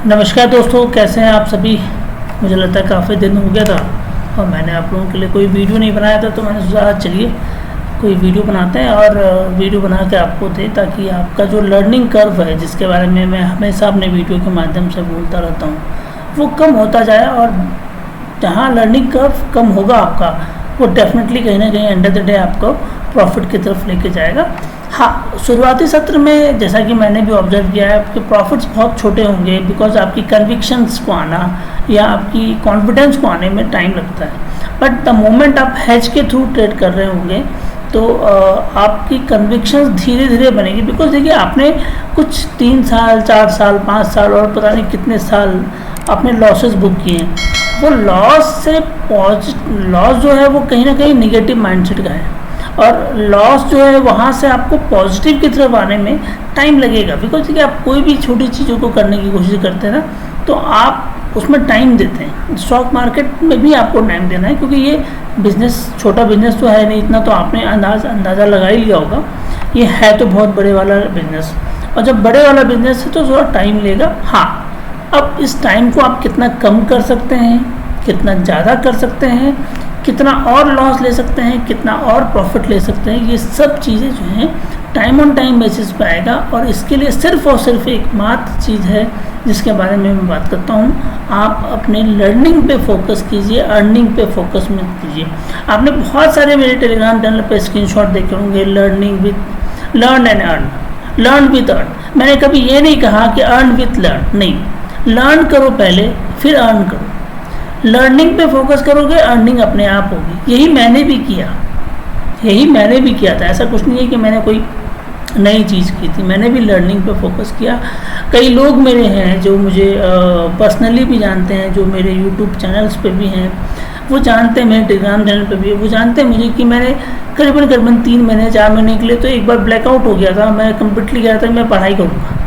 नमस्कार दोस्तों, कैसे हैं आप सभी। मुझे लगता है काफ़ी दिन हो गया था और मैंने आप लोगों के लिए कोई वीडियो नहीं बनाया था, तो मैंने सोचा चलिए कोई वीडियो बनाते हैं और वीडियो बना के आपको दें, ताकि आपका जो लर्निंग कर्व है, जिसके बारे में मैं हमेशा अपने वीडियो के माध्यम से बोलता रहता हूँ, वो कम होता जाए। और जहाँ लर्निंग कर्व कम होगा आपका, वो डेफिनेटली कहीं ना कहीं एंड ऑफ द डे आपको प्रॉफिट की तरफ लेके जाएगा। हाँ, शुरुआती सत्र में जैसा कि मैंने भी ऑब्जर्व किया है कि प्रॉफिट्स बहुत छोटे होंगे, बिकॉज आपकी कन्विक्शंस को आना या आपकी कॉन्फिडेंस को आने में टाइम लगता है। बट द मोमेंट आप हेज के थ्रू ट्रेड कर रहे होंगे तो आपकी कन्विक्शंस धीरे धीरे बनेगी। बिकॉज देखिए, आपने कुछ 3 साल 4 साल 5 साल और पता नहीं कितने साल आपने लॉसेस बुक किए हैं। वो लॉस जो है वो कहीं ना कहीं निगेटिव माइंडसेट का है, और लॉस जो है वहाँ से आपको पॉजिटिव की तरफ आने में टाइम लगेगा। बिकॉज देखिए, आप कोई भी छोटी चीज़ों को करने की कोशिश करते हैं ना, तो आप उसमें टाइम देते हैं। स्टॉक मार्केट में भी आपको टाइम देना है, क्योंकि ये बिज़नेस छोटा बिज़नेस तो है नहीं, इतना तो आपने अंदाज़ा लगा ही लिया होगा। ये है तो बहुत बड़े वाला बिज़नेस, और जब बड़े वाला बिज़नेस है तो थोड़ा टाइम लेगा। हाँ, अब इस टाइम को आप कितना कम कर सकते हैं, कितना ज़्यादा कर सकते हैं, कितना और लॉस ले सकते हैं, कितना और प्रॉफिट ले सकते हैं, ये सब चीज़ें जो हैं टाइम ऑन टाइम बेसिस पे आएगा। और इसके लिए सिर्फ और सिर्फ एक मात्र चीज़ है जिसके बारे में मैं बात करता हूँ। आप अपने लर्निंग पे फोकस कीजिए, अर्निंग पे फोकस मत कीजिए। आपने बहुत सारे मेरे टेलीग्राम चैनल पे स्क्रीनशॉट देखे होंगे, learn and earn, learn with earn. मैंने कभी ये नहीं कहा कि अर्न विथ लर्न, नहीं। लर्न करो पहले, फिर अर्न करो। लर्निंग पे फोकस करोगे, अर्निंग अपने आप होगी। यही मैंने भी किया था। ऐसा कुछ नहीं है कि मैंने कोई नई चीज़ की थी, मैंने भी लर्निंग पे फोकस किया। कई लोग मेरे हैं जो मुझे पर्सनली भी जानते हैं, जो मेरे यूट्यूब चैनल्स पे भी हैं, वो जानते हैं, मेरे टेलीग्राम चैनल पे भी है, वो जानते हैं मुझे कि मैंने करीबन 3 महीने 4 महीने के लिए तो एक बार ब्लैकआउट हो गया था। मैं कम्प्लीटली गया था कि मैं पढ़ाई करूँगा,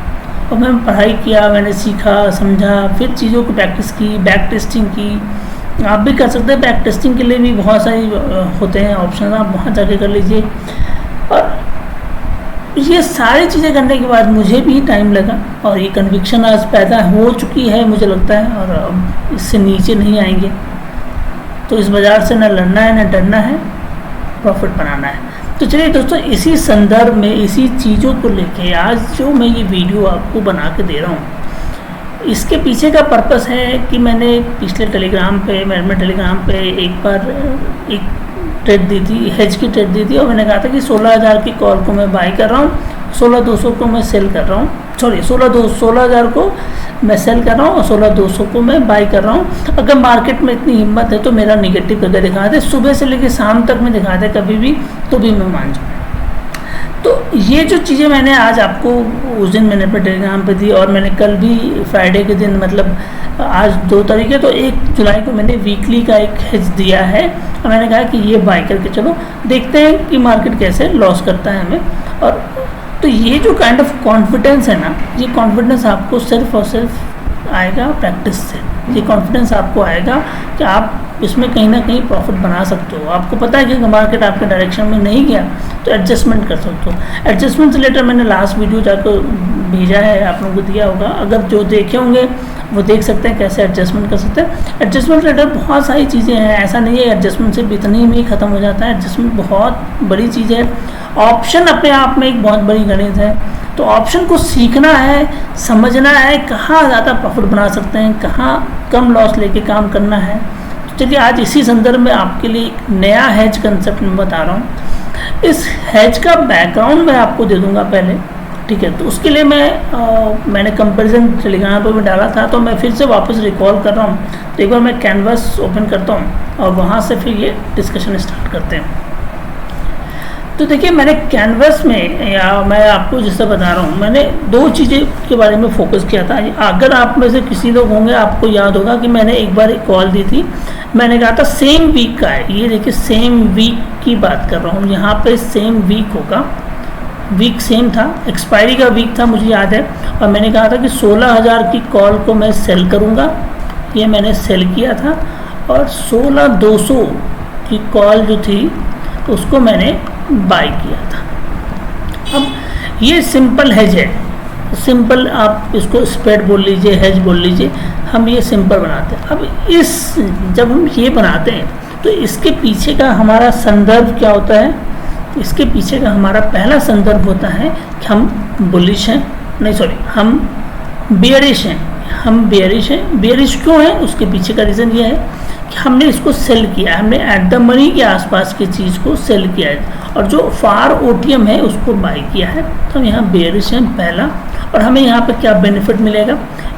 और मैंने पढ़ाई किया, मैंने सीखा समझा, फिर चीज़ों को प्रैक्टिस की, बैक टेस्टिंग की। आप भी कर सकते हैं, बैक टेस्टिंग के लिए भी बहुत सारी होते हैं ऑप्शन, आप वहाँ जाके कर लीजिए। और ये सारी चीज़ें करने के बाद मुझे भी टाइम लगा, और ये कन्विक्शन आज पैदा हो चुकी है मुझे लगता है, और अब इससे नीचे नहीं आएंगे। तो इस बाज़ार से न लड़ना है न डरना है, प्रॉफिट बनाना है। तो चलिए दोस्तों, इसी संदर्भ में, इसी चीज़ों को लेके आज जो मैं ये वीडियो आपको बना के दे रहा हूँ, इसके पीछे का पर्पस है कि मैंने पिछले टेलीग्राम पे एक बार एक ट्रेड दी थी, हेज की ट्रेड दी थी, और मैंने कहा था कि 16,000 की कॉल को मैं बाई कर रहा हूँ, 16,200 को मैं सेल कर रहा हूँ। सॉरी, 16,000 को मैं सेल कर रहा हूँ और 16,200 को मैं बाई कर रहा हूँ। अगर मार्केट में इतनी हिम्मत है तो मेरा निगेटिव करके दिखा दे, सुबह से लेकर शाम तक में दिखा दे कभी भी, तो भी मैं मान जाऊँ। तो ये जो चीज़ें मैंने आज आपको उस दिन मैंने अपने टेलीग्राम पे दी, और मैंने कल भी फ्राइडे के दिन, मतलब आज 2 तारीख है, तो 1 जुलाई को मैंने वीकली का एक हेज दिया है, और मैंने कहा कि ये बाई करके चलो, देखते हैं कि मार्केट कैसे लॉस करता है हमें। और तो ये जो काइंड ऑफ कॉन्फिडेंस है ना, ये कॉन्फिडेंस आपको सिर्फ और सिर्फ आएगा प्रैक्टिस से। ये कॉन्फिडेंस आपको आएगा कि आप इसमें कहीं ना कहीं प्रॉफिट बना सकते हो। आपको पता है कि मार्केट आपके डायरेक्शन में नहीं गया तो एडजस्टमेंट कर सकते हो। एडजस्टमेंट से लेटर मैंने लास्ट वीडियो जाकर भेजा है, आप लोगों को दिया होगा, अगर जो देखे होंगे वो देख सकते हैं कैसे एडजस्टमेंट कर सकते हैं। एडजस्टमेंट से लेटर बहुत सारी चीज़ें हैं, ऐसा नहीं है एडजस्टमेंट सिर्फ इतनी में ही ख़त्म हो जाता है। एडजस्टमेंट बहुत बड़ी चीज़ है। ऑप्शन अपने आप में एक बहुत बड़ी गणित है। तो ऑप्शन को सीखना है, समझना है, कहाँ ज़्यादा प्रॉफिट बना सकते हैं, कहाँ कम लॉस लेके काम करना है। तो चलिए आज इसी संदर्भ में आपके लिए एक नया हैज कंसेप्ट मैं बता रहा हूँ। इस हैज का बैकग्राउंड मैं आपको दे दूँगा पहले, ठीक है। तो उसके लिए मैंने कंपैरिजन टेलीग्राम पर भी डाला था, तो मैं फिर से वापस रिकॉल कर रहा हूँ। तो एक बार मैं कैनवस ओपन करता हूँ और वहाँ से फिर ये डिस्कशन स्टार्ट करते हैं। तो देखिए, मैंने कैनवस में, या मैं आपको जिससे बता रहा हूँ, मैंने 2 चीज़ें के बारे में फोकस किया था। अगर आप में से किसी लोग होंगे, आपको याद होगा कि मैंने एक बार एक कॉल दी थी, मैंने कहा था सेम वीक का है। ये देखिए, सेम वीक की बात कर रहा हूँ, यहाँ पे सेम वीक होगा, वीक सेम था, एक्सपायरी का वीक था मुझे याद है। और मैंने कहा था कि 16,000 की कॉल को मैं सेल करूँगा, ये मैंने सेल किया था। और 16,200 की कॉल जो थी उसको मैंने बाई किया था। अब ये सिंपल हेज है, सिंपल, आप इसको स्प्रेड बोल लीजिए, हेज बोल लीजिए, हम ये सिंपल बनाते हैं। अब जब हम ये बनाते हैं तो इसके पीछे का हमारा संदर्भ क्या होता है? इसके पीछे का हमारा पहला संदर्भ होता है कि हम बुलिश हैं, नहीं सॉरी, हम बेयरिश हैं। हम बेयरिश हैं। बेयरिश क्यों है? उसके पीछे का रीज़न ये है कि हमने इसको सेल किया है, हमने एट द मनी के आसपास की चीज़ को सेल किया है, और जो फार ओटीएम है उसको बाई किया है। तो हम यहाँ बेयरिश हैं पहला। और हमें यहाँ पे क्या बेनिफिट मिलेगा?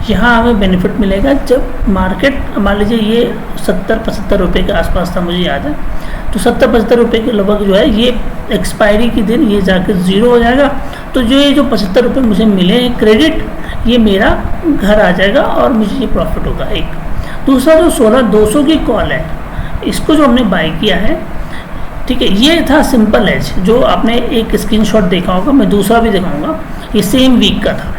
यहाँ हमें बेनिफिट मिलेगा जब मार्केट, मान लीजिए ये 70-75 रुपये के आसपास था, मुझे याद है, तो 70-75 रुपये के लगभग जो है ये एक्सपायरी के दिन ये जाकर ज़ीरो हो जाएगा। तो जो 75 रुपये मुझे मिले हैं क्रेडिट, ये मेरा घर आ जाएगा और मुझे ये प्रॉफिट होगा। एक दूसरा जो 16,200 की कॉल है, इसको जो हमने बाई किया है, ठीक है, ये था सिंपल एज, जो आपने एक स्क्रीनशॉट देखा होगा, मैं दूसरा भी दिखाऊंगा, ये सेम वीक का था,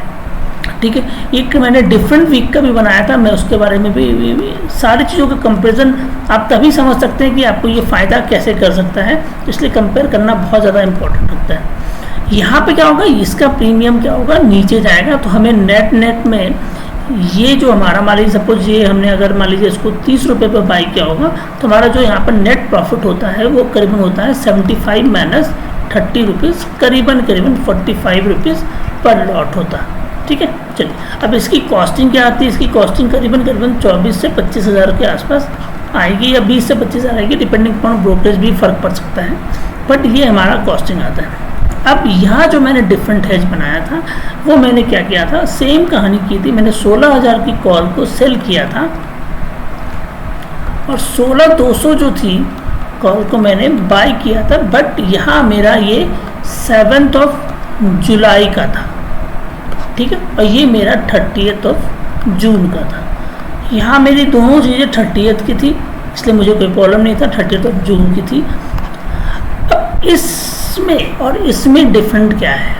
ठीक है। एक मैंने डिफरेंट वीक का भी बनाया था, मैं उसके बारे में भी सारी चीज़ों का कंपैरिजन आप तभी समझ सकते हैं कि आपको ये फ़ायदा कैसे कर सकता है, इसलिए कंपेयर करना बहुत ज़्यादा इंपॉर्टेंट होता है। यहाँ पे क्या होगा, इसका प्रीमियम क्या होगा, नीचे जाएगा। तो हमें नेट में ये जो हमारा, मान लीजिए सपोज ये हमने अगर मान लीजिए इसको 30 रुपये पर बाई किया होगा, तो हमारा जो यहाँ पर नेट प्रॉफिट होता है वो करीबन होता है 75 माइनस 30 रुपीज़, करीबन 45 रुपीज़ पर लॉट होता है, ठीक है। चलिए, अब इसकी कॉस्टिंग क्या आती है? इसकी कॉस्टिंग करीबन 24 से 25 हज़ार के आसपास आएगी, या 20 से 25 हज़ार आएगी, डिपेंडिंग अपॉन ब्रोकरेज भी फ़र्क पड़ सकता है, बट ये हमारा कॉस्टिंग आता है। अब यहाँ जो मैंने डिफरेंट हेज बनाया था, वो मैंने क्या किया था, सेम कहानी की थी। मैंने 16,000 की कॉल को सेल किया था, और 16,200 जो थी कॉल को मैंने बाई किया था, बट यहाँ मेरा ये 7 जुलाई का था, ठीक है, और ये मेरा 30 जून का था। यहाँ मेरी दोनों चीज़ें 30 की थी, इसलिए मुझे कोई प्रॉब्लम नहीं था, 30 जून की थी। अब इसमें और इसमें डिफरेंट क्या है?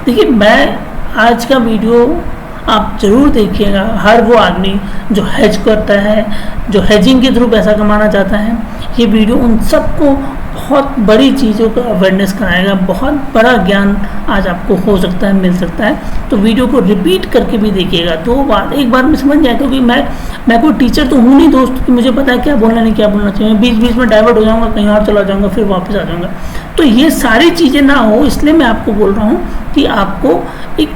देखिए, मैं आज का वीडियो आप ज़रूर देखिएगा। हर वो आदमी जो हेज करता है, जो हेजिंग के थ्रू पैसा कमाना चाहता है, ये वीडियो उन सबको बहुत बड़ी चीज़ों का अवेयरनेस कराएगा, बहुत बड़ा ज्ञान आज आपको हो सकता है, मिल सकता है। तो वीडियो को रिपीट करके भी देखिएगा, 2 बार, एक बार में समझ जाए, क्योंकि मैं कोई टीचर तो हूँ नहीं दोस्त कि मुझे पता है क्या बोलना नहीं क्या बोलना चाहिए। बीच बीच में डाइवर्ट हो जाऊँगा, कहीं और चला जाऊँगा, फिर वापस आ जाऊँगा। तो ये सारी चीज़ें ना हो, इसलिए मैं आपको बोल रहा हूँ कि आपको एक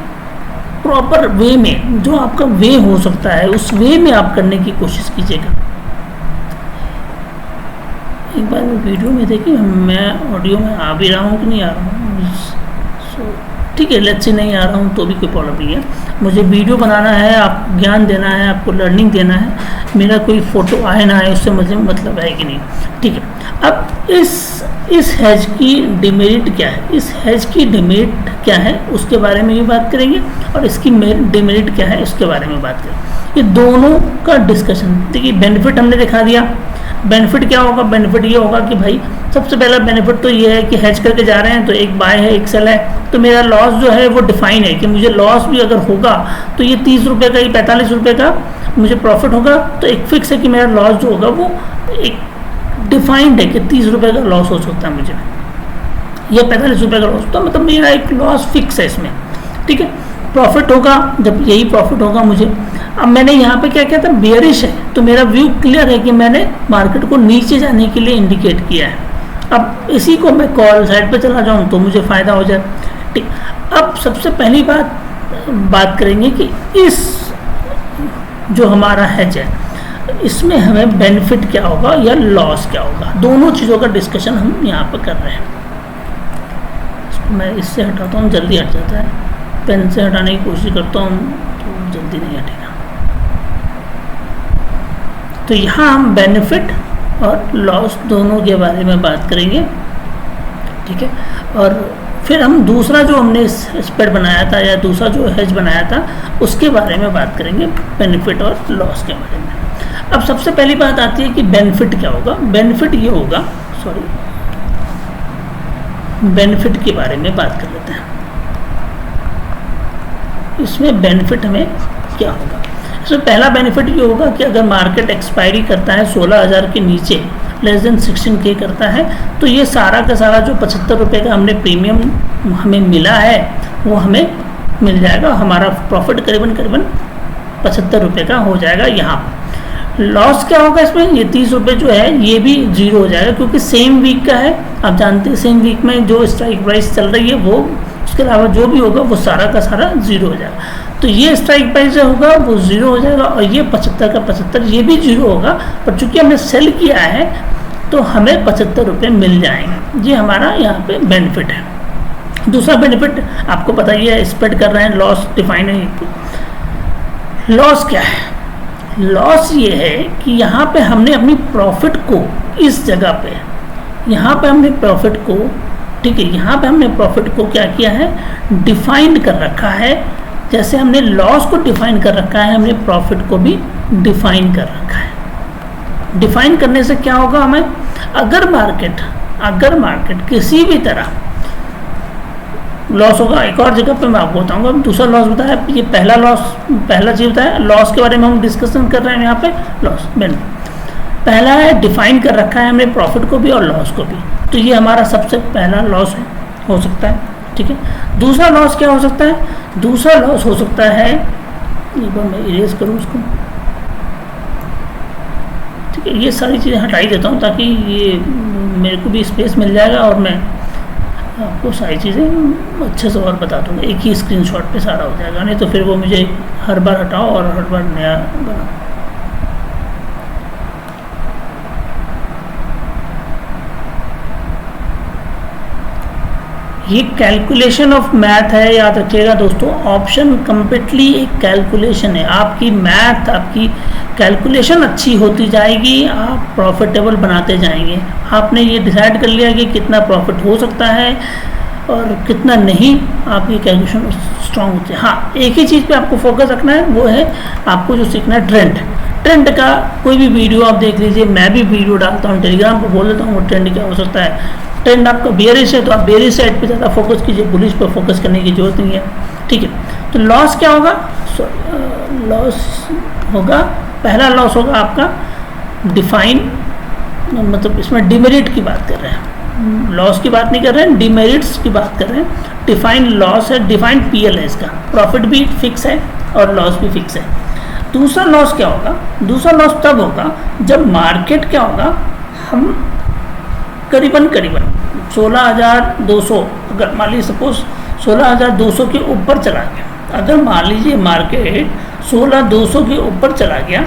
प्रॉपर वे में, जो आपका वे हो सकता है, उस वे में आप करने की कोशिश कीजिएगा। एक बार वीडियो में देखिए, मैं ऑडियो में आ भी रहा हूँ कि नहीं आ रहा हूँ, ठीक है, लेट्स से नहीं आ रहा हूँ तो भी कोई प्रॉब्लम नहीं है। मुझे वीडियो बनाना है, आप ज्ञान देना है, आपको लर्निंग देना है, मेरा कोई फ़ोटो आए ना आए उससे मुझे मतलब है कि नहीं, ठीक है। अब इस हेज की डिमेरिट क्या है, इस हेज की डिमेरिट क्या है उसके बारे में भी बात करेंगे, और इसकी डिमेरिट क्या है उसके बारे में बात करेंगे। ये दोनों का डिस्कशन। देखिए, बेनिफिट हमने दिखा दिया। बेनिफिट क्या होगा? बेनिफिट ये होगा कि भाई सबसे पहला बेनिफिट तो ये है कि हेज करके जा रहे हैं, तो एक बाय है एक सेल है, तो मेरा लॉस जो है वो डिफाइन है कि मुझे लॉस भी अगर होगा तो ये 30 रुपये का, ये 45 रुपये का मुझे प्रॉफिट होगा, तो एक फिक्स है कि मेरा लॉस जो होगा वो एक डिफाइंड है कि 30 रुपये का लॉस हो सकता है मुझे, या 45 रुपये का लॉस, तो मतलब मेरा एक लॉस फिक्स है इसमें, ठीक है। प्रॉफिट होगा, जब यही प्रॉफिट होगा मुझे। अब मैंने यहाँ पे क्या किया था, बेयरिश है, तो मेरा व्यू क्लियर है कि मैंने मार्केट को नीचे जाने के लिए इंडिकेट किया है। अब इसी को मैं कॉल साइड पे चला जाऊँ तो मुझे फ़ायदा हो जाए, ठीक। अब सबसे पहली बात करेंगे कि इस जो हमारा हेज है, इसमें हमें बेनिफिट क्या होगा या लॉस क्या होगा, दोनों चीज़ों का डिस्कशन हम यहाँ पर कर रहे हैं। इसको मैं इससे हटाता हूँ, जल्दी हट जाता है, पेन से हटाने की कोशिश करता हूँ तो जल्दी नहीं हटेगा। तो यहाँ हम बेनिफिट और लॉस दोनों के बारे में बात करेंगे, ठीक है। और फिर हम दूसरा जो हमने स्प्रेड बनाया था या दूसरा जो हेज बनाया था उसके बारे में बात करेंगे, बेनिफिट और लॉस के बारे में। अब सबसे पहली बात आती है कि बेनिफिट क्या होगा। बेनिफिट ये होगा, बेनिफिट के बारे में बात कर लेते हैं। इसमें बेनिफिट हमें क्या होगा? इसमें पहला बेनिफिट ये होगा कि अगर मार्केट एक्सपायरी करता है 16,000 के नीचे, लेस देन 16K करता है, तो ये सारा का सारा जो 75 रुपये का हमने प्रीमियम हमें मिला है वो हमें मिल जाएगा। हमारा प्रॉफिट करीबन 75 रुपये का हो जाएगा। यहाँ पर लॉस क्या होगा इसमें, ये 30 रुपये जो है ये भी जीरो हो जाएगा, क्योंकि सेम वीक का है। आप जानते हैं सेम वीक में जो स्ट्राइक प्राइस चल रही है वो, उसके अलावा जो भी होगा वो सारा का सारा जीरो हो जाएगा। तो ये स्ट्राइक प्राइस जो होगा वो जीरो हो जाएगा, और ये 75 का 75 ये भी जीरो होगा। पर चूंकि हमने सेल किया है तो हमें 75 रुपये मिल जाएंगे। ये हमारा यहाँ पे बेनिफिट है। दूसरा बेनिफिट आपको पता ही है, स्प्रेड कर रहे हैं, लॉस डिफाइन है। लॉस क्या है, लॉस ये है कि यहाँ पे हमने अपनी प्रॉफिट को इस जगह पे, यहाँ पे हमने प्रॉफिट को, ठीक है, यहाँ पे हमने प्रॉफिट को क्या किया है, डिफाइन कर रखा है। जैसे हमने लॉस को डिफाइन कर रखा है, हमने प्रॉफिट को भी डिफाइन कर रखा है। डिफाइन करने से क्या होगा, हमें अगर मार्केट किसी भी तरह लॉस होगा, एक और जगह पे मैं आपको बताऊंगा। दूसरा लॉस बताया, ये पहला चीज बताया, लॉस के बारे में हम डिस्कशन कर रहे हैं यहाँ पे। लॉस पहला है, डिफाइन कर रखा है हमने प्रॉफिट को भी और लॉस को भी, तो ये हमारा सबसे पहला लॉस हो सकता है, ठीक है। दूसरा लॉस क्या हो सकता है, दूसरा लॉस हो सकता है, एक बार मैं इरेज करूँ उसको, ठीक है, ये सारी चीज़ें हटा ही देता हूँ ताकि ये मेरे को भी स्पेस मिल जाएगा और मैं आपको सारी चीज़ें अच्छे से और बता दूँगा। एक ही स्क्रीनशॉट पे सारा हो जाएगा, नहीं तो फिर वो मुझे हर बार हटाओ और हर बार नया बनाओ। ये कैलकुलेशन ऑफ मैथ है, याद रखिएगा दोस्तों। ऑप्शन कंप्लीटली एक कैलकुलेशन है, आपकी मैथ, आपकी कैलकुलेशन अच्छी होती जाएगी, आप प्रॉफिटेबल बनाते जाएंगे। आपने ये डिसाइड कर लिया कि कितना प्रॉफिट हो सकता है और कितना नहीं, आपकी कैलकुलेशन स्ट्रांग होती है। हाँ, एक ही चीज़ पे आपको फोकस रखना है, वो है आपको जो सीखना है ट्रेंड का। कोई भी वीडियो आप देख लीजिए, मैं भी वीडियो डालता हूँ टेलीग्राम पर, बोल देता हूँ वो ट्रेंड क्या हो सकता है। ट्रेंड आपका बेयरिश है तो आप बेयरिश साइड पे ज़्यादा फोकस कीजिए, बुलिश पर फोकस करने की जरूरत नहीं है, ठीक है। तो लॉस क्या होगा, लॉस होगा, पहला लॉस होगा आपका डिफाइन, मतलब इसमें डिमेरिट की बात कर रहे हैं, लॉस की बात नहीं कर रहे हैं, डिमेरिट्स की बात कर रहे हैं। डिफाइन लॉस है, डिफाइन पीएल है इसका, प्रॉफिट भी फिक्स है और लॉस भी फिक्स है। दूसरा लॉस क्या होगा, दूसरा लॉस तब होगा जब मार्केट क्या होगा, हम करीबन 16,200, अगर मान लीजिए सपोज 16,200 के ऊपर चला गया, अगर मान लीजिए मार्केट 16,200 के ऊपर चला गया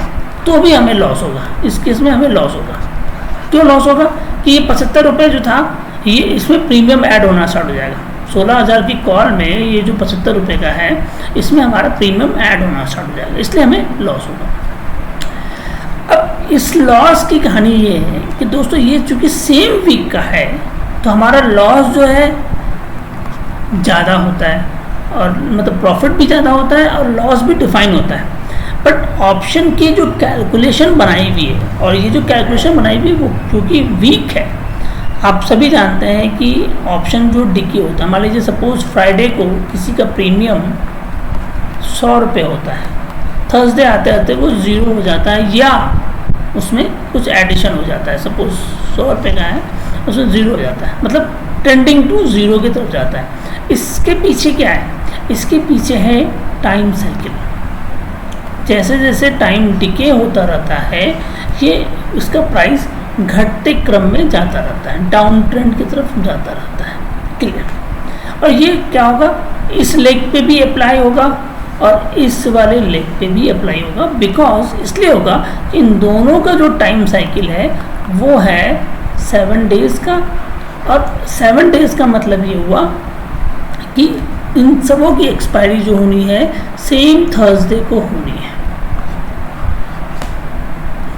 तो भी हमें लॉस होगा। इस केस में हमें लॉस होगा। क्यों लॉस होगा कि ये 75 रुपये जो था, ये इसमें प्रीमियम ऐड होना स्टार्ट हो जाएगा। 16,000 की कॉल में ये जो 75 रुपये का है, इसमें हमारा प्रीमियम ऐड होना स्टार्ट हो जाएगा, इसलिए हमें लॉस होगा। अब इस लॉस की कहानी ये है कि दोस्तों, ये चूंकि सेम वीक का है तो हमारा लॉस जो है ज़्यादा होता है, और मतलब प्रॉफिट भी ज़्यादा होता है और लॉस भी डिफाइन होता है। बट ऑप्शन की जो कैलकुलेशन बनाई हुई है, और ये जो कैलकुलेशन बनाई हुई है वो क्योंकि वीक है, आप सभी जानते हैं कि ऑप्शन जो डिके होता है, मान लीजिए सपोज फ्राइडे को किसी का प्रीमियम 100 रुपये होता है, थर्सडे आते आते वो ज़ीरो हो जाता है या उसमें कुछ एडिशन हो जाता है। सपोज 100 रुपये का है, उसमें ज़ीरो हो जाता है, मतलब ट्रेंडिंग टू ज़ीरो की तरफ जाता है। इसके पीछे क्या है, इसके पीछे है टाइम साइकिल। जैसे जैसे टाइम डिके होता रहता है, ये इसका प्राइस घटते क्रम में जाता रहता है, डाउन ट्रेंड की तरफ जाता रहता है, क्लियर। और ये क्या होगा, इस लेग पे भी अप्लाई होगा और इस वाले लेग पे भी अप्लाई होगा, बिकॉज इसलिए होगा इन दोनों का जो टाइम साइकिल है वो है 7 डेज का। और 7 डेज का मतलब ये हुआ कि इन सबों की एक्सपायरी जो होनी है सेम थर्सडे को होनी है।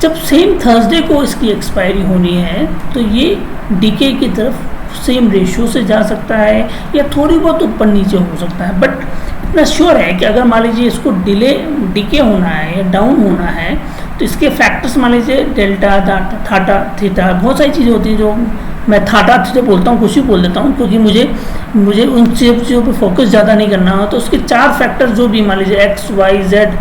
जब सेम थर्सडे को इसकी एक्सपायरी होनी है तो ये डीके की तरफ सेम रेशियो से जा सकता है या थोड़ी बहुत ऊपर नीचे हो सकता है, बट इतना श्योर है कि अगर मान लीजिए इसको डीके होना है या डाउन होना है तो इसके फैक्टर्स मान लीजिए डेल्टा, थाटा, थीटा, बहुत सारी चीज़ें होती हैं जो मैं थाटा थीटा बोलता हूँ, कुछ ही बोल देता हूँ क्योंकि मुझे उन चीज़ों पे फोकस ज़्यादा नहीं करना हो। तो उसके 4 फैक्टर्स जो भी मान लीजिए एक्स, वाई, जेड,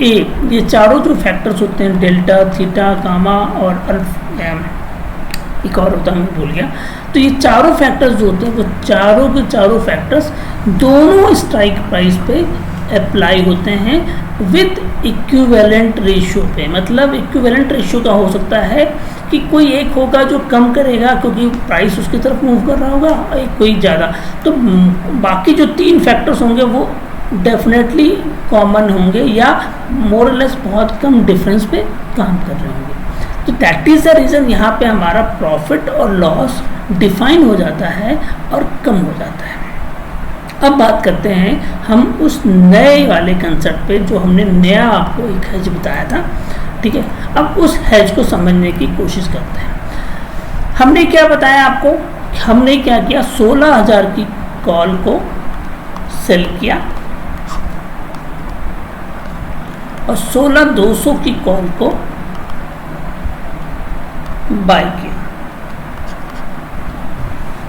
ए, ये चारों जो फैक्टर्स होते हैं, डेल्टा, थीटा, गामा और एक और होता है मैं भूल गया, तो ये चारों फैक्टर्स जो होते हैं वो चारों के चारों फैक्टर्स दोनों स्ट्राइक प्राइस पे अप्लाई होते हैं विद इक्विवेलेंट रेशियो पे। मतलब इक्विवेलेंट रेशियो का हो सकता है कि कोई एक होगा जो कम करेगा क्योंकि प्राइस उसकी तरफ मूव कर रहा होगा, एक कोई ज़्यादा, तो बाकी जो 3 फैक्टर्स होंगे वो डेफिनेटली कॉमन होंगे या मोरलेस बहुत कम डिफरेंस पे काम कर रहे होंगे। तो दैट इज़ द रीज़न यहाँ पे हमारा प्रॉफिट और लॉस डिफाइन हो जाता है और कम हो जाता है। अब बात करते हैं हम उस नए वाले कंसेप्ट पे जो हमने नया आपको एक हेज बताया था, ठीक है। अब उस हेज को समझने की कोशिश करते हैं। हमने क्या बताया आपको, हमने क्या किया, 16,000 की कॉल को सेल किया और 16,200 की कॉल को बाय किया,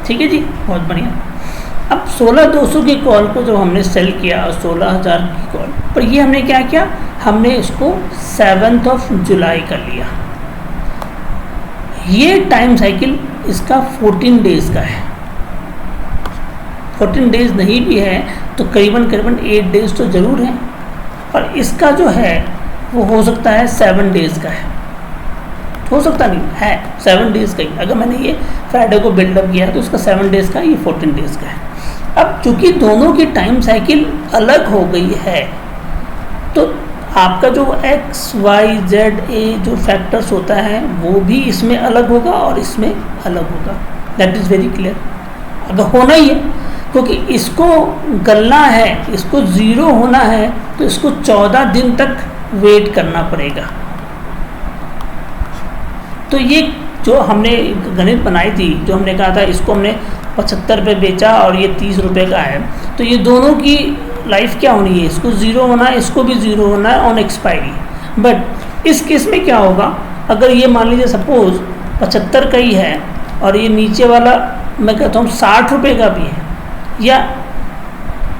ठीक है जी, बहुत बढ़िया। अब 16,200 की कॉल को जो हमने सेल किया और 16,000 की कॉल पर, ये हमने क्या किया, हमने इसको 7 जुलाई कर लिया। ये टाइम साइकिल इसका 14 डेज का है, 14 डेज नहीं भी है तो करीबन 8 डेज तो ज़रूर है, और इसका जो है वो हो सकता है 7 डेज का है, हो सकता नहीं है 7 डेज का ही। अगर मैंने ये फ्राइडे को बिल्डअप किया है तो उसका 7 डेज का, ये 14 डेज का है। अब चूंकि दोनों की टाइम साइकिल अलग हो गई है तो आपका जो एक्स वाई जेड ए जो फैक्टर्स होता है वो भी इसमें अलग होगा और इसमें अलग होगा। That is very clear. अगर होना ही है, क्योंकि इसको गलना है, इसको ज़ीरो होना है तो इसको 14 दिन तक वेट करना पड़ेगा। तो ये जो हमने गणित बनाई थी, जो हमने कहा था इसको हमने 75 रुपये बेचा और ये 30 रुपये का है, तो ये दोनों की लाइफ क्या होनी है, इसको ज़ीरो होना है, इसको भी ज़ीरो होना है ऑन एक्सपायरी। बट इस केस में क्या होगा, अगर ये मान लीजिए सपोज 75 का ही है और ये नीचे वाला मैं कहता हूँ 60 रुपये का भी है या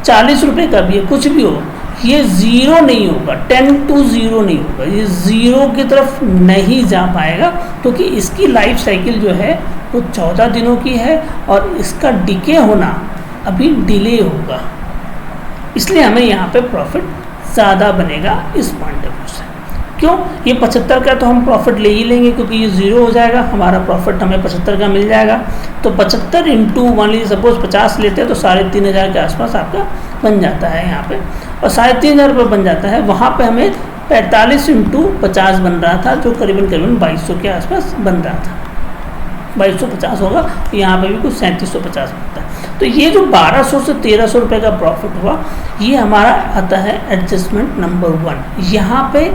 40 रुपये का भी है, कुछ भी हो, ये ज़ीरो नहीं होगा, 10 to 0 नहीं होगा, ये ज़ीरो की तरफ नहीं जा पाएगा क्योंकि इसकी लाइफ साइकिल जो है वो 14 दिनों की है और इसका डिके होना अभी डिले होगा। इसलिए हमें यहाँ पे प्रॉफिट ज़्यादा बनेगा इस पॉइंट ऑफ व्यू से। क्यों, ये 75 का तो हम प्रॉफिट ले ही लेंगे क्योंकि ये ज़ीरो हो जाएगा, हमारा प्रॉफिट हमें 75 का मिल जाएगा। तो 75 इंटू मान लीजिए सपोज 50 लेते हैं तो 3,500 के आसपास आपका बन जाता है यहाँ पे, और 3,500 रुपये बन जाता है। वहाँ पे हमें 45 इंटू 50 बन रहा था जो करीबन 2200 के आसपास बन रहा था, 2250 होगा, यहाँ पे भी कुछ 3750 बनता है। तो ये जो 1200 से 1300 रुपये का प्रॉफिट हुआ, ये हमारा आता है एडजस्टमेंट नंबर 1। यहाँ पे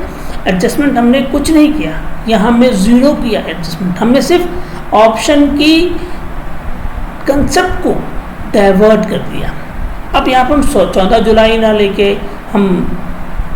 एडजस्टमेंट हमने कुछ नहीं किया, यहाँ हमने ज़ीरो किया एडजस्टमेंट, हमने सिर्फ ऑप्शन की कंसेप्ट को डाइवर्ट कर दिया। अब यहाँ पर हम 14 जुलाई ना लेके हम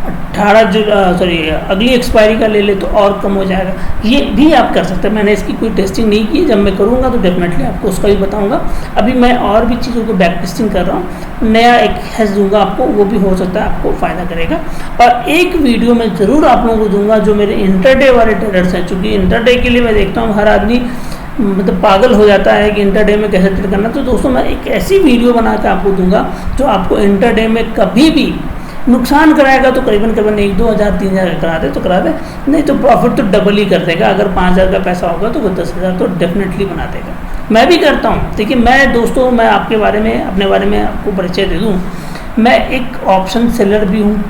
18 अगली एक्सपायरी का ले ले तो और कम हो जाएगा। ये भी आप कर सकते हैं, मैंने इसकी कोई टेस्टिंग नहीं की, जब मैं करूँगा तो डेफिनेटली आपको उसका भी बताऊँगा। अभी मैं और भी चीज़ों को बैक टेस्टिंग कर रहा हूँ, नया एक हैश दूंगा आपको, वो भी हो सकता है आपको फ़ायदा करेगा। और एक वीडियो मैं ज़रूर आप लोगों को दूंगा जो मेरे इंटरडे वाले ट्रेडर्स हैं, चूँकि इंटरडे के लिए मैं देखता हूँ हर आदमी मतलब पागल हो जाता है कि इंटरडे में कैसे ट्रेड करना। तो दोस्तों मैं एक ऐसी वीडियो बना के आपको दूंगा जो आपको इंटरडे में कभी भी नुकसान कराएगा तो करीबन 1-2 हज़ार 3,000 करा दे तो करा दे, नहीं तो प्रॉफिट तो डबल ही कर देगा। अगर 5,000 का पैसा होगा तो वो 10,000 तो डेफिनेटली बना देगा। मैं भी करता हूँ। देखिए मैं दोस्तों, मैं आपके बारे में अपने बारे में आपको परिचय दे दूँ, मैं एक ऑप्शन सेलर भी हूँ,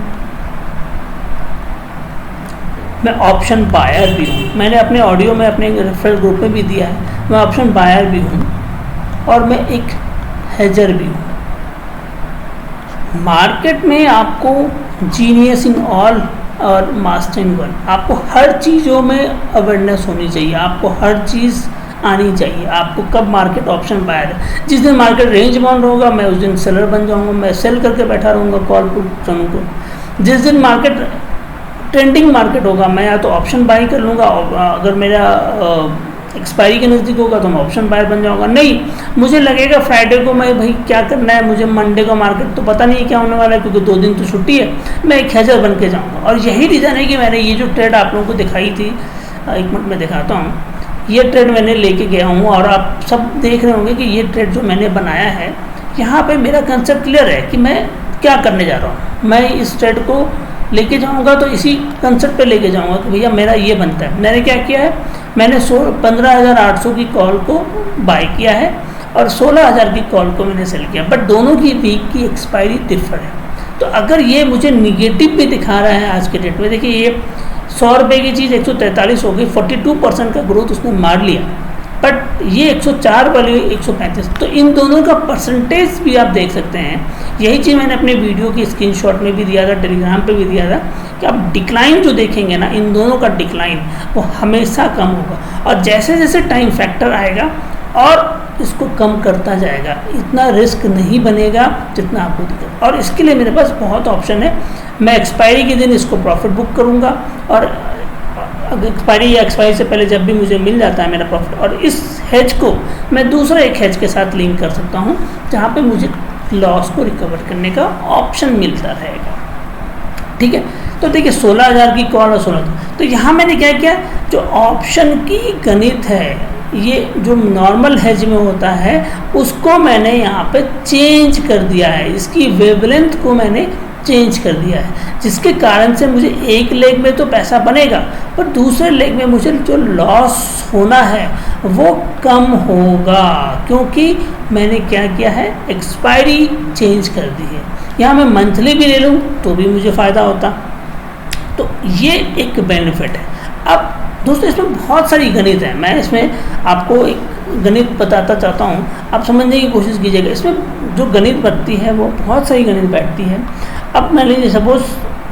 मैं ऑप्शन बायर भी हूँ। मैंने अपने ऑडियो में अपने रेफरल ग्रुप में भी दिया है, मैं ऑप्शन बायर भी हूँ और मैं एक हेजर भी हूँ। मार्केट में आपको जीनियस इन ऑल और मास्टर इन वन, आपको हर चीज़ों में अवेयरनेस होनी चाहिए, आपको हर चीज़ आनी चाहिए। आपको कब मार्केट ऑप्शन बायर है, जिस दिन मार्केट रेंज बाउंड होगा मैं उस दिन सेलर बन जाऊँगा, मैं सेल करके बैठा रहूँगा कॉल पुट को। जिस दिन मार्केट ट्रेंडिंग मार्केट होगा मैं या तो ऑप्शन बाई कर लूँगा, अगर मेरा एक्सपायरी के नज़दीक होगा तो मैं ऑप्शन बायर बन जाऊँगा। नहीं, मुझे लगेगा फ्राइडे को मैं भाई क्या करना है, मुझे मंडे को मार्केट तो पता नहीं क्या होने वाला है क्योंकि 2 दिन तो छुट्टी है, मैं एक हेजर बन के जाऊँगा। और यही रीज़न है कि मैंने ये जो ट्रेड आप लोगों को दिखाई थी, एक मिनट में दिखाता हूँ, ये ट्रेड मैंने लेके गया हूँ और आप सब देख रहे होंगे कि ये ट्रेड जो मैंने बनाया है, यहाँ पे मेरा कंसेप्ट क्लियर है कि मैं क्या करने जा रहा हूँ। मैं इस ट्रेड को लेके जाऊँगा तो इसी कंसेप्ट पे लेके जाऊँगा कि भैया मेरा ये बनता है। मैंने क्या किया है, मैंने 15,800 की कॉल को बाय किया है और 16,000 की कॉल को मैंने सेल किया, बट दोनों की वीक की एक्सपायरी डिफर है। तो अगर ये मुझे निगेटिव भी दिखा रहा है आज के डेट में, देखिए ये 100 रुपये की चीज़ 143 हो गई, 42% का ग्रोथ उसने मार लिया, बट ये 104 वाली 135। तो इन दोनों का परसेंटेज भी आप देख सकते हैं। यही चीज़ मैंने अपने वीडियो की स्क्रीनशॉट में भी दिया था, टेलीग्राम पे भी दिया था कि आप डिक्लाइन जो देखेंगे ना, इन दोनों का डिक्लाइन वो हमेशा कम होगा और जैसे जैसे टाइम फैक्टर आएगा और इसको कम करता जाएगा, इतना रिस्क नहीं बनेगा जितना आपको दिखेगा। और इसके लिए मेरे पास बहुत ऑप्शन है। मैं एक्सपायरी के दिन इसको प्रॉफिट बुक करूँगा और एक्सपायरी या एक्सपायरी से पहले जब भी मुझे मिल जाता है मेरा प्रॉफिट, और इस हेज को मैं दूसरा एक हेज के साथ लिंक कर सकता हूँ जहाँ पे मुझे लॉस को रिकवर करने का ऑप्शन मिलता रहेगा। ठीक है, तो देखिए 16,000 की कॉल और 16, तो यहाँ मैंने क्या किया, जो ऑप्शन की गणित है, ये जो नॉर्मल हेज में होता है उसको मैंने यहाँ पे चेंज कर दिया है, इसकी वेवलेंथ को मैंने चेंज कर दिया है, जिसके कारण से मुझे एक लेग में तो पैसा बनेगा पर दूसरे लेग में मुझे जो लॉस होना है वो कम होगा, क्योंकि मैंने क्या किया है, एक्सपायरी चेंज कर दी है। यहाँ मैं मंथली भी ले लूँ तो भी मुझे फ़ायदा होता। तो ये एक बेनिफिट है। अब दोस्तों इसमें बहुत सारी गणित है, मैं इसमें आपको एक गणित बताता चाहता हूँ, आप समझने की कोशिश कीजिएगा। इसमें जो गणित बनती है वो बहुत सारी गणित बैठती है। अब मान लीजिए सपोज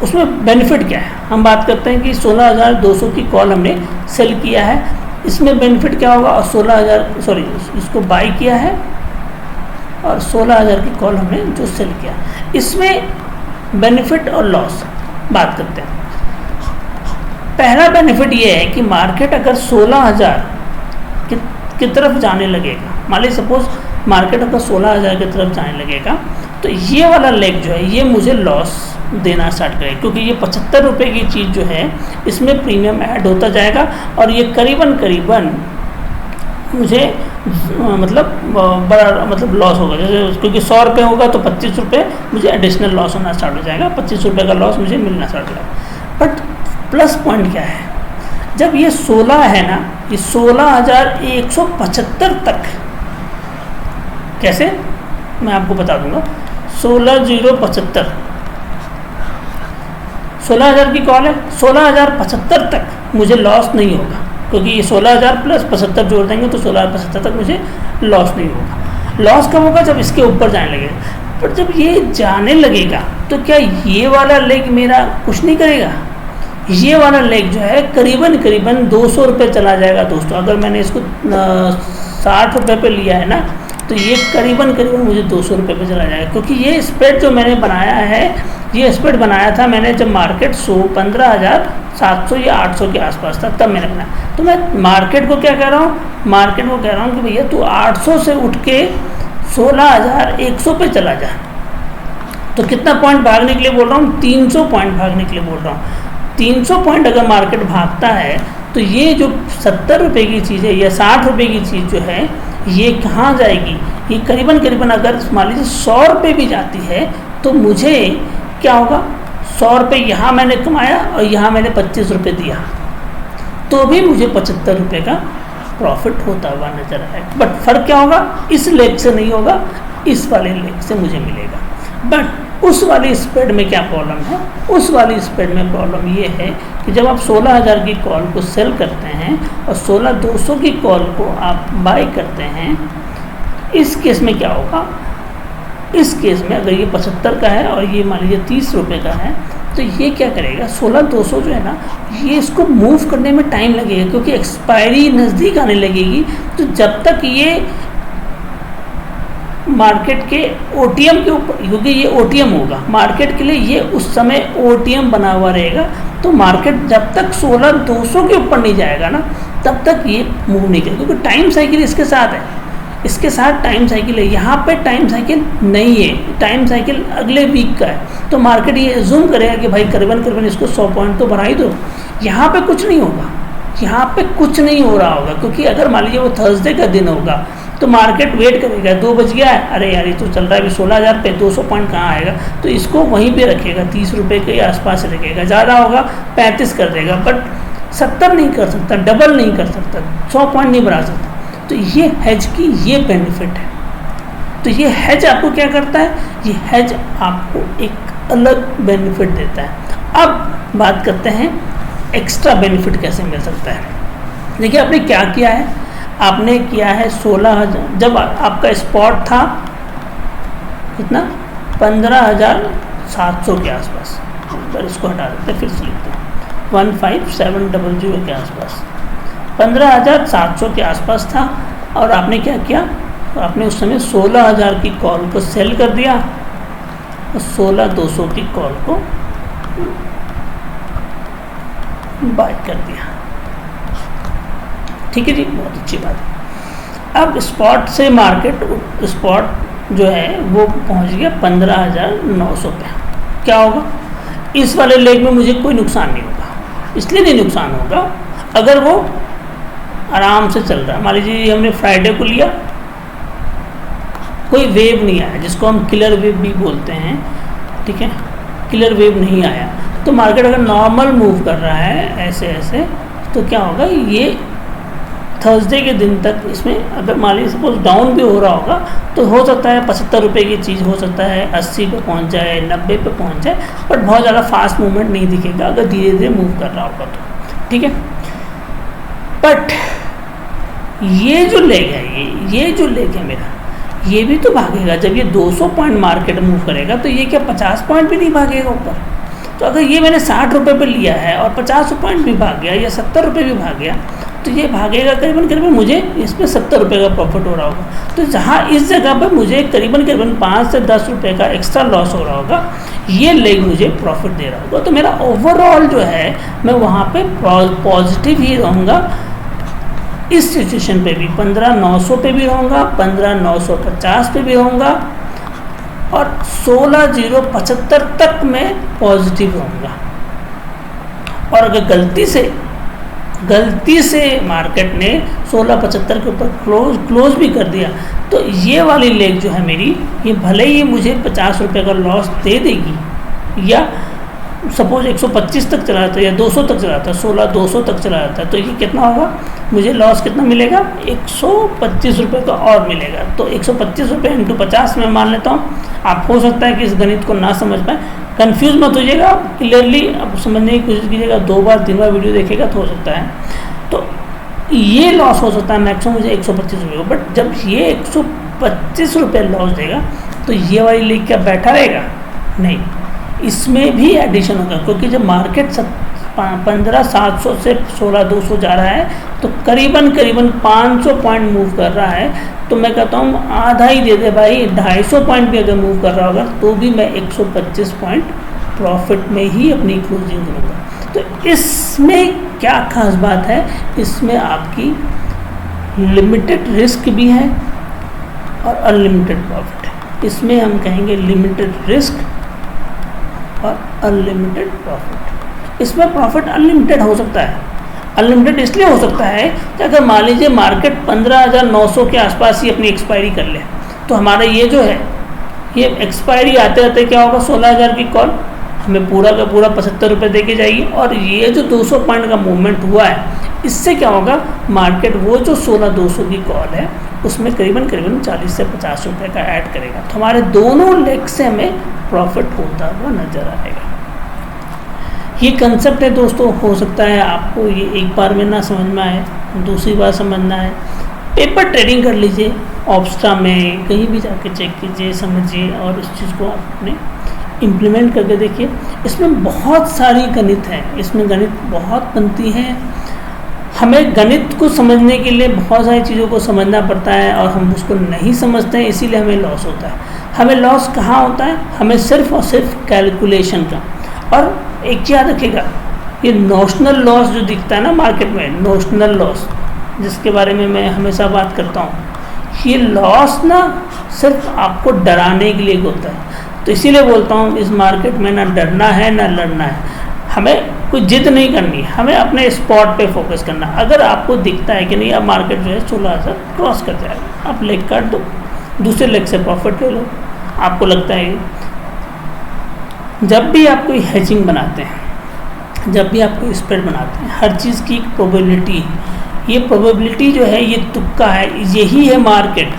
उसमें बेनिफिट क्या है, हम बात करते हैं कि 16,200 की कॉल हमने सेल किया है, इसमें बेनिफिट क्या होगा, और 16,000 इसको बाई किया है और 16,000 की कॉल हमने जो सेल किया, इसमें बेनिफिट और लॉस बात करते हैं। पहला बेनिफिट ये है कि मार्केट अगर 16,000 की तरफ जाने लगेगा, मान लीजिए सपोज मार्केट अगर 16,000 की तरफ जाने लगेगा, तो ये वाला लेग जो है ये मुझे लॉस देना स्टार्ट करेगा, क्योंकि ये 75 रुपये की चीज़ जो है इसमें प्रीमियम ऐड होता जाएगा और ये करीबन मुझे मतलब लॉस होगा। जैसे क्योंकि 100 रुपये होगा तो 25 रुपये मुझे एडिशनल लॉस होना स्टार्ट हो जाएगा, 25 रुपये का लॉस मुझे मिलना स्टार्ट हो जाएगा। बट प्लस पॉइंट क्या है, जब ये 16 है ना, ये 16,175 तक, कैसे मैं आपको बता दूंगा, 16,075, 16,000 की कॉल है, 16,075 तक मुझे लॉस नहीं होगा, क्योंकि ये 16,000 प्लस 75 जोड़ देंगे तो 16,075 तक मुझे लॉस नहीं होगा। लॉस कब होगा, जब इसके ऊपर जाने लगेगा। पर जब ये जाने लगेगा तो क्या ये वाला लेग मेरा कुछ नहीं करेगा, ये वाला लेग जो है करीबन 200 रुपये चला जाएगा दोस्तों। अगर मैंने इसको 60 रुपये पे लिया है ना, तो ये करीबन मुझे 200 रुपये पे चला जाएगा, क्योंकि ये स्प्रेड जो मैंने बनाया है, ये स्प्रेड बनाया था मैंने जब मार्केट 15,700 या 800 के आसपास था, तब मैंने बनाया। तो मैं मार्केट को क्या कह रहा हूँ, मार्केट को कह रहा हूँ कि भैया तू 800 से उठ के 16,100 पे चला जा। तो कितना पॉइंट भागने के लिए बोल रहा हूँ, 300 पॉइंट भागने के लिए बोल रहा हूँ। 300 पॉइंट अगर मार्केट भागता है तो ये जो 70 रुपये की चीज़ है या 60 रुपये की चीज़ जो है ये कहाँ जाएगी, ये करीबन अगर मान लीजिए 100 रुपये भी जाती है तो मुझे क्या होगा, 100 रुपये यहाँ मैंने कमाया और यहाँ मैंने 25 रुपये दिया, तो भी मुझे 75 रुपये का प्रॉफिट होता हुआ नजर आएगा। बट फर्क क्या होगा, इस लेग से नहीं होगा, इस वाले लेग से मुझे मिलेगा। बट उस वाली स्प्रेड में क्या प्रॉब्लम है, उस वाली स्प्रेड में प्रॉब्लम ये है कि जब आप 16,000 की कॉल को सेल करते हैं और 16,200 की कॉल को आप बाय करते हैं, इस केस में क्या होगा, इस केस में अगर ये 75 का है और ये मान लीजिए 30 रुपये का है, तो ये क्या करेगा, 16,200 जो है ना, ये इसको मूव करने में टाइम लगेगा, क्योंकि एक्सपायरी नज़दीक आने लगेगी। तो जब तक ये मार्केट के ओटीएम के ऊपर, क्योंकि ये ओटीएम होगा मार्केट के लिए, ये उस समय ओटीएम बना हुआ रहेगा, तो मार्केट जब तक 16,200 के ऊपर नहीं जाएगा ना, तब तक ये मूव नहीं करेगा, क्योंकि टाइम साइकिल इसके साथ है, इसके साथ टाइम साइकिल है। यहाँ पे टाइम साइकिल नहीं है, टाइम साइकिल अगले वीक का है। तो मार्केट ये एज्यूम करेगा कि भाई करीबन इसको 100 पॉइंट तो बढ़ा ही दो, यहाँ पे कुछ नहीं होगा, यहाँ पे कुछ नहीं हो रहा होगा, क्योंकि अगर मान लीजिए वो थर्सडे का दिन होगा तो मार्केट वेट करेगा, 2 बज गया है, अरे यार ये तो चल रहा है अभी 16,000 पे, 200 पॉइंट कहाँ आएगा, तो इसको वहीं पे रखेगा, 30 रुपये के आसपास रखेगा, ज़्यादा होगा 35 कर देगा, बट 70 नहीं कर सकता, डबल नहीं कर सकता, 100 पॉइंट नहीं बढ़ा सकता। तो ये हेज की ये बेनिफिट है। तो ये हेज आपको क्या करता है, ये हेज आपको एक अलग बेनिफिट देता है। अब बात करते हैं एक्स्ट्रा बेनिफिट कैसे मिल सकता है। देखिए आपने क्या किया है, आपने किया है 16,000, जब आपका स्पॉट था कितना 15,700 के आसपास, पर इसको हटा देते हैं, फिर से लिखते हैं 15,700 के आसपास, 15,700 के आसपास था। और आपने क्या किया, तो आपने उस समय 16,000 की कॉल को सेल कर दिया और 16,200 की कॉल को बाय कर दिया। ठीक है जी, बहुत अच्छी बात है। अब स्पॉट से मार्केट स्पॉट जो है वो पहुंच गया 15,900 पे। क्या होगा, इस वाले लेग में मुझे कोई नुकसान नहीं होगा। इसलिए नहीं नुकसान होगा अगर वो आराम से चल रहा है। मान लीजिए हमने फ्राइडे को लिया, कोई वेव नहीं आया, जिसको हम किलर वेव भी बोलते हैं, ठीक है, किलर वेव नहीं आया, तो मार्केट अगर नॉर्मल मूव कर रहा है ऐसे ऐसे, तो क्या होगा, ये थर्सडे के दिन तक इसमें अगर मान लीजिए सपोज डाउन भी हो रहा होगा तो हो सकता है 75 रुपये की चीज़ हो सकता है 80 पे पहुंच जाए, 90 पे पहुंच जाए, बट बहुत ज़्यादा फास्ट मूवमेंट नहीं दिखेगा अगर धीरे धीरे मूव कर रहा होगा तो। ठीक है, बट ये जो लेग है, ये जो लेग है मेरा, ये भी तो भागेगा। जब ये 200 पॉइंट मार्केट मूव करेगा तो ये क्या 50 पॉइंट भी नहीं भागेगा ऊपर। तो अगर ये मैंने 60 रुपये पे लिया है और 50 पॉइंट भी भाग गया या 70 रुपये भी भाग गया, तो ये भागेगा करीबन करीबन मुझे इसमें 70 रुपये का प्रॉफिट हो रहा होगा। तो जहाँ इस जगह पर मुझे करीबन करीबन 5 से 10 रुपये का एक्स्ट्रा लॉस हो रहा होगा, ये लेग मुझे प्रॉफिट दे रहा होगा। तो मेरा ओवरऑल जो है मैं वहाँ पे पॉजिटिव ही रहूँगा। इस सिचुएशन पे भी 15,900 पे भी रहूँगा, 15,950 पे भी रहूँगा और 16,075 तक मैं पॉजिटिव रहूँगा। और अगर गलती से मार्केट ने 16,75 के ऊपर क्लोज भी कर दिया, तो ये वाली लेग जो है मेरी, ये भले ही मुझे 50 रुपये का लॉस दे देगी, या सपोज 125 तक चला जाता है या 200 तक चला जाता है, 16,200 तक चला जाता है, तो ये कितना होगा, मुझे लॉस कितना मिलेगा, 125 रुपये का और मिलेगा। तो 125 रुपये इंटू 50 में मान लेता हूँ। आप हो सकता है कि इस गणित को ना समझ पाए, कंफ्यूज मत होइएगा, क्लियरली आप समझने की कोशिश कीजिएगा, 2 बार 3 बार वीडियो देखेगा तो हो सकता है। तो ये लॉस हो सकता है मैक्सिमम मुझे 125 रुपये, बट जब ये 125 रुपये लॉस देगा तो ये वाली लेग क्या बैठा रहेगा, नहीं, इसमें भी एडिशन होगा, क्योंकि जब मार्केट 15,700 से 16,200 जा रहा है तो करीबन 500 पॉइंट मूव कर रहा है। तो मैं कहता हूँ आधा ही दे दे भाई, 250 पॉइंट भी अगर मूव कर रहा होगा तो भी मैं 125 पॉइंट प्रॉफिट में ही अपनी क्लोजिंग करूँगा। तो इसमें क्या खास बात है, इसमें आपकी लिमिटेड रिस्क भी है और अनलिमिटेड प्रॉफिट है। इसमें हम कहेंगे लिमिटेड रिस्क और अनलिमिटेड प्रॉफिट। इसमें प्रॉफिट अनलिमिटेड हो सकता है। अनलिमिटेड इसलिए हो सकता है कि अगर मान लीजिए मार्केट 15,900 के आसपास ही अपनी एक्सपायरी कर ले, तो हमारा ये जो है, ये एक्सपायरी आते रहते क्या होगा, 16,000 की कॉल हमें पूरा का पूरा 75 रुपये दे के जाएगी। और ये जो 200 पॉइंट का मूवमेंट हुआ है, इससे क्या होगा, मार्केट वो जो 16,200 की कॉल है उसमें करीबन 40 से 50 रुपये का ऐड करेगा। तो हमारे दोनों लेग से हमें प्रॉफिट होता हुआ नजर आएगा। ये कंसेप्ट है दोस्तों, हो सकता है आपको ये एक बार में ना समझ में आए, दूसरी बार समझना है, पेपर ट्रेडिंग कर लीजिए, ऑप्स्ट्रा में कहीं भी जाके चेक कीजिए, समझिए और इस चीज़ को आपने इम्प्लीमेंट करके देखिए। इसमें बहुत सारी गणित है, इसमें गणित बहुत बनती है। हमें गणित को समझने के लिए बहुत सारी चीज़ों को समझना पड़ता है और हम उसको नहीं समझते हैं, इसीलिए हमें लॉस होता है। हमें लॉस कहाँ होता है, हमें सिर्फ और सिर्फ कैलकुलेशन का। और एक याद रखिएगा, ये नोशनल लॉस जो दिखता है ना मार्केट में, नोशनल लॉस जिसके बारे में मैं हमेशा बात करता हूँ, ये लॉस ना सिर्फ आपको डराने के लिए होता है। तो इसीलिए बोलता हूँ इस मार्केट में ना डरना है ना लड़ना है, हमें कोई जिद नहीं करनी, हमें अपने स्पॉट पे फोकस करना। अगर आपको दिखता है कि नहीं अब मार्केट जो है 16,000 क्रॉस कर जाएगा, आप लेग काट दो, दूसरे लेग से प्रॉफिट ले लो। आपको लगता है जब भी आप कोई हेजिंग बनाते हैं, जब भी आप कोई स्प्रेड बनाते हैं, हर चीज़ की एक प्रोबेबिलिटी है। ये प्रोबेबिलिटी जो है ये तुक्का है, यही है मार्केट,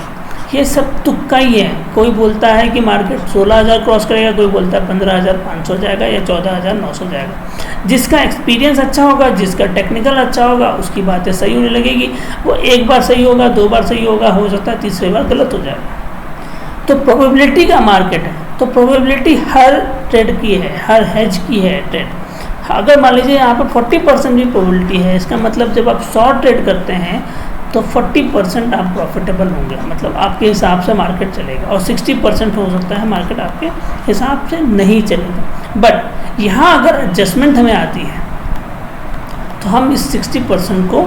ये सब तुक्का ही है। कोई बोलता है कि मार्केट 16,000 क्रॉस करेगा, कोई बोलता है 15,500 जाएगा या 14,900 जाएगा। जिसका एक्सपीरियंस अच्छा होगा, जिसका टेक्निकल अच्छा होगा, उसकी बातें सही होने लगेगी। वो एक बार सही होगा, 2 बार सही होगा, हो सकता है तीसरी बार गलत हो जाएगा। तो प्रोबेबिलिटी का मार्केट है, तो प्रोबेबिलिटी हर ट्रेड की है, हर हेज की है ट्रेड। अगर मान लीजिए यहाँ पर 40% भी प्रोबेबिलिटी है, इसका मतलब जब आप शॉर्ट ट्रेड करते हैं तो 40% आप प्रॉफिटेबल होंगे, मतलब आपके हिसाब से मार्केट चलेगा, और 60% हो सकता है मार्केट आपके हिसाब से नहीं चलेगा। बट यहाँ अगर एडजस्टमेंट हमें आती है तो हम इस 60% को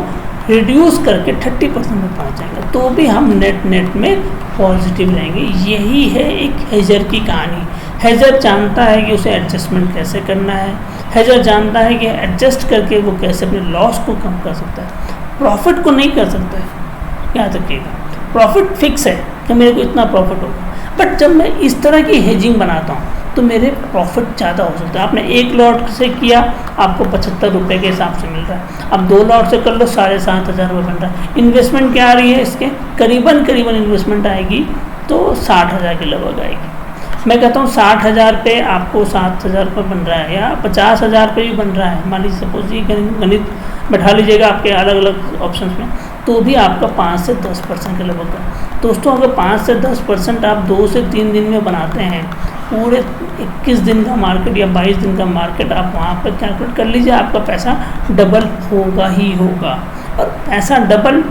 रिड्यूस करके 30% में पहुँच जाएंगे, तो भी हम नेट में पॉजिटिव रहेंगे। यही है एक हेजर की कहानी। हेजर जानता है कि उसे एडजस्टमेंट कैसे करना है, हेजर जानता है कि एडजस्ट करके वो कैसे अपने लॉस को कम कर सकता है, प्रॉफिट को नहीं कर सकता है। याद रखिएगा, प्रॉफिट फिक्स है कि मेरे को इतना प्रॉफिट होगा, बट जब मैं इस तरह की हेजिंग बनाता हूँ तो मेरे प्रॉफिट ज़्यादा हो सकता है। आपने 1 लॉट से किया, आपको 75 रुपये के हिसाब से मिल रहा है। अब 2 लॉट से कर लो, 7,500 रुपये बन रहा है। इन्वेस्टमेंट क्या आ रही है इसके, करीबन इन्वेस्टमेंट आएगी तो 60,000 के लगभग आएगी। मैं कहता हूँ 60,000 पे आपको 7,000 रुपये बन रहा है, या 50,000 पे भी बन रहा है। मान लीजिए सपोज ये गणित बैठा लीजिएगा आपके अलग अलग ऑप्शंस में, तो भी आपका 5 से 10% के लगभग है। दोस्तों अगर 5 से 10% आप 2 से 3 दिन में बनाते हैं, पूरे 21 दिन का मार्केट या 22 दिन का मार्केट आप वहाँ पर कैलकुलेट कर लीजिए, आपका पैसा डबल होगा ही होगा। और पैसा डबल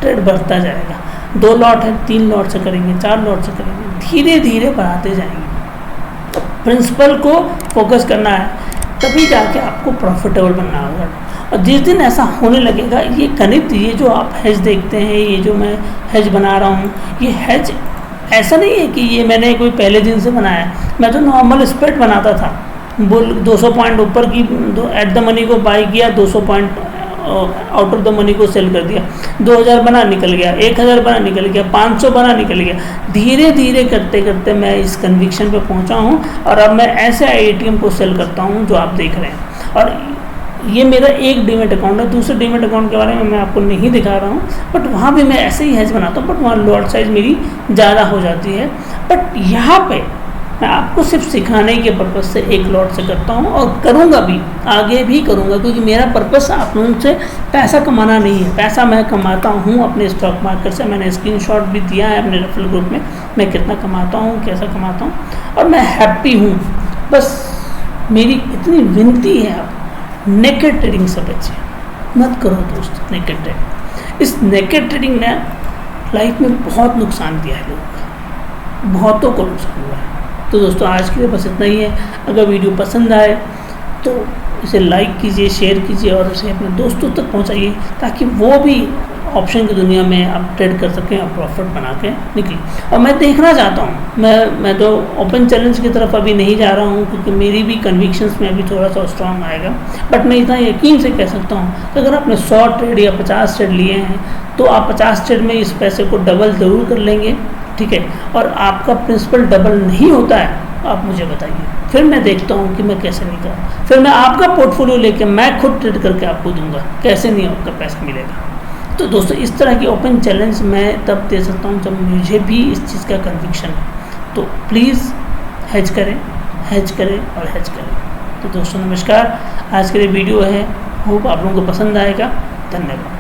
ट्रेड बढ़ता जाएगा। 2 लॉट है, 3 लॉट से करेंगे, 4 लॉट से करेंगे, धीरे धीरे बढ़ाते जाएंगे। तो प्रिंसिपल को फोकस करना है, तभी जाके आपको प्रॉफिटेबल बनना होगा। और जिस दिन ऐसा होने लगेगा, ये गणित, ये जो आप हेज देखते हैं, ये जो मैं हेज बना रहा हूँ, ये हेज ऐसा नहीं है कि ये मैंने कोई पहले दिन से बनाया। मैं तो नॉर्मल स्प्रेड बनाता था, 200 पॉइंट ऊपर की एट द मनी को बाई किया, 200 point out of the money को सेल कर दिया, 2000 बना निकल गया, 1000 बना निकल गया, 500 बना निकल गया। धीरे धीरे करते करते मैं इस कन्विक्शन पे पहुंचा हूं, और अब मैं ऐसे ATM को सेल करता हूं जो आप देख रहे हैं। और ये मेरा एक डीमेट अकाउंट है, दूसरे डीमेट अकाउंट के बारे में मैं आपको नहीं दिखा रहा हूँ, बट वहाँ भी मैं ऐसे ही हेज बनाता हूँ, बट वहाँ लॉट साइज़ मेरी ज़्यादा हो जाती है। बट यहाँ पे मैं आपको सिर्फ सिखाने के पर्पज़ से 1 लॉट से करता हूँ, और करूँगा भी, आगे भी करूँगा, क्योंकि मेरा पर्पज़ आप लोगों से पैसा कमाना नहीं है। पैसा मैं कमाता हूँ अपने स्टॉक मार्केट से। मैंने स्क्रीनशॉट भी दिया है अपने रेफरल ग्रुप में, मैं कितना कमाता हूँ, कैसा कमाता हूँ, और मैं हैप्पी हूँ। बस मेरी इतनी विनती है, आप नेकेड ट्रेडिंग से बचिए, मत करो दोस्त नेकेड ट्रेडिंग। इस नेकेड ट्रेडिंग ने लाइफ में बहुत नुकसान दिया है लोगों का, बहुतों को नुकसान हुआ है। तो दोस्तों आज के लिए बस इतना ही है। अगर वीडियो पसंद आए तो इसे लाइक कीजिए, शेयर कीजिए, और उसे अपने दोस्तों तक पहुंचाइए, ताकि वो भी ऑप्शन की दुनिया में आप ट्रेड कर सकें और प्रॉफिट बना के निकलें। और मैं देखना चाहता हूँ, मैं तो ओपन चैलेंज की तरफ अभी नहीं जा रहा हूँ, क्योंकि मेरी भी कन्विक्शंस में अभी थोड़ा सा स्ट्रांग आएगा। बट मैं इतना यकीन से कह सकता हूँ कि अगर आपने 100 ट्रेड या 50 ट्रेड लिए हैं, तो आप 50 ट्रेड में इस पैसे को डबल ज़रूर कर लेंगे, ठीक है। और आपका प्रिंसिपल डबल नहीं होता है, आप मुझे बताइए, फिर मैं देखता हूँ कि मैं कैसे नहीं करूँ। फिर मैं आपका पोर्टफोलियो लेके मैं खुद ट्रेड करके आपको दूंगा, कैसे नहीं आपका पैसा मिलेगा। तो दोस्तों इस तरह की ओपन चैलेंज मैं तब दे सकता हूँ जब मुझे भी इस चीज़ का कन्विक्शन है। तो प्लीज़ हेज करें, हेज करें और हेज करें। तो दोस्तों नमस्कार, आज के लिए वीडियो है, होप आप लोगों को पसंद आएगा। धन्यवाद।